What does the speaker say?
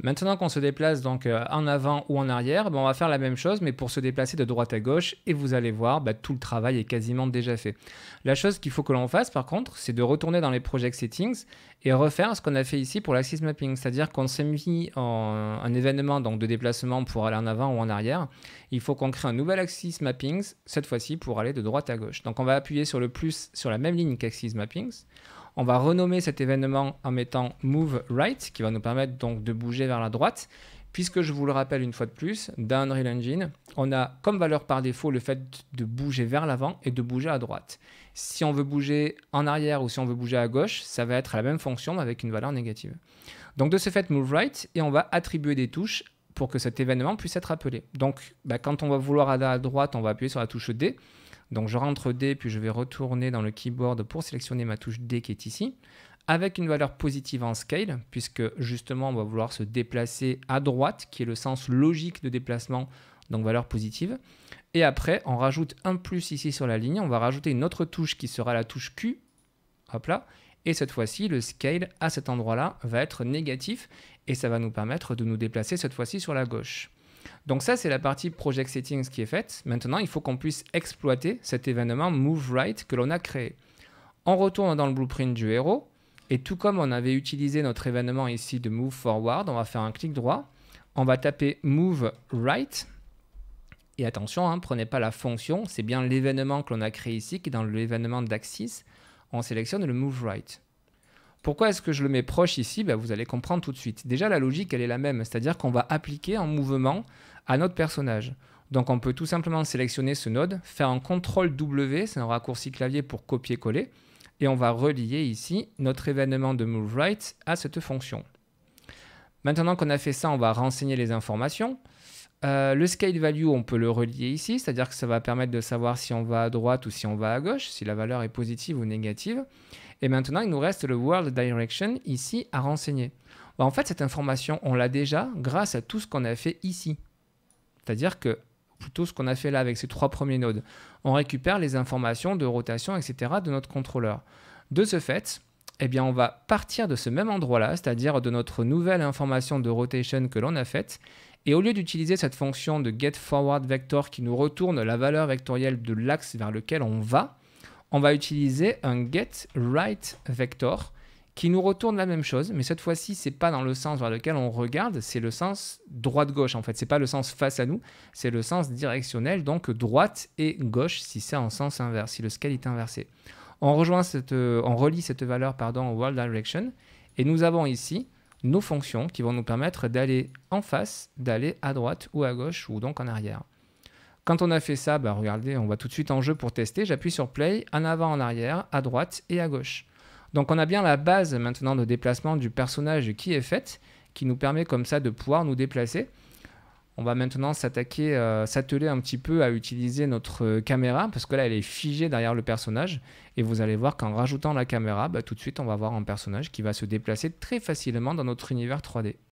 Maintenant qu'on se déplace donc en avant ou en arrière, on va faire la même chose mais pour se déplacer de droite à gauche et vous allez voir, tout le travail est quasiment déjà fait. La chose qu'il faut que l'on fasse par contre, c'est de retourner dans les Project Settings et refaire ce qu'on a fait ici pour l'Axis Mapping, c'est-à-dire qu'on s'est mis en un événement donc, de déplacement pour aller en avant ou en arrière. Il faut qu'on crée un nouvel Axis Mappings, cette fois-ci pour aller de droite à gauche. Donc on va appuyer sur le plus sur la même ligne qu'Axis Mappings. On va renommer cet événement en mettant Move Right, qui va nous permettre donc de bouger vers la droite, puisque je vous le rappelle une fois de plus, dans Unreal Engine, on a comme valeur par défaut le fait de bouger vers l'avant et de bouger à droite. Si on veut bouger en arrière ou si on veut bouger à gauche, ça va être la même fonction mais avec une valeur négative. Donc de ce fait, Move Right, et on va attribuer des touches pour que cet événement puisse être appelé. Donc quand on va vouloir aller à droite, on va appuyer sur la touche D. Donc je rentre D, puis je vais retourner dans le keyboard pour sélectionner ma touche D qui est ici, avec une valeur positive en scale, puisque justement on va vouloir se déplacer à droite, qui est le sens logique de déplacement, donc valeur positive. Et après, on rajoute un plus ici sur la ligne, on va rajouter une autre touche qui sera la touche Q, hop là, et cette fois-ci, le scale à cet endroit-là va être négatif, et ça va nous permettre de nous déplacer cette fois-ci sur la gauche. Donc ça, c'est la partie Project Settings qui est faite. Maintenant, il faut qu'on puisse exploiter cet événement Move Right que l'on a créé. On retourne dans le blueprint du héros. Et tout comme on avait utilisé notre événement ici de Move Forward, on va faire un clic droit. On va taper Move Right. Et attention, prenez pas la fonction. C'est bien l'événement que l'on a créé ici, qui est dans l'événement d'Axis. On sélectionne le Move Right. Pourquoi est-ce que je le mets proche ici? Vous allez comprendre tout de suite. Déjà, la logique, elle est la même, c'est-à-dire qu'on va appliquer un mouvement à notre personnage. Donc, on peut tout simplement sélectionner ce node, faire un CTRL-W, c'est un raccourci clavier pour copier-coller, et on va relier ici notre événement de Move Right à cette fonction. Maintenant qu'on a fait ça, on va renseigner les informations. Le scale value, on peut le relier ici, c'est-à-dire que ça va permettre de savoir si on va à droite ou si on va à gauche, si la valeur est positive ou négative. Et maintenant, il nous reste le World Direction ici à renseigner. En fait, cette information, on l'a déjà grâce à tout ce qu'on a fait ici. C'est-à-dire que plutôt ce qu'on a fait là avec ces trois premiers nodes, on récupère les informations de rotation, etc. de notre contrôleur. De ce fait, on va partir de ce même endroit-là, c'est-à-dire de notre nouvelle information de rotation que l'on a faite. Et au lieu d'utiliser cette fonction de getForwardVector qui nous retourne la valeur vectorielle de l'axe vers lequel on va utiliser un getRightVector qui nous retourne la même chose, mais cette fois-ci, ce n'est pas dans le sens vers lequel on regarde, c'est le sens droite-gauche en fait. Ce n'est pas le sens face à nous, c'est le sens directionnel, donc droite et gauche si c'est en sens inverse, si le scale est inversé. On relie cette valeur au World Direction et nous avons ici nos fonctions qui vont nous permettre d'aller en face, d'aller à droite ou à gauche ou donc en arrière. Quand on a fait ça, regardez, on va tout de suite en jeu pour tester. J'appuie sur Play, en avant, en arrière, à droite et à gauche. Donc on a bien la base maintenant de déplacement du personnage qui est faite, qui nous permet comme ça de pouvoir nous déplacer. On va maintenant s'atteler un petit peu à utiliser notre caméra, parce que là elle est figée derrière le personnage. Et vous allez voir qu'en rajoutant la caméra, tout de suite on va avoir un personnage qui va se déplacer très facilement dans notre univers 3D.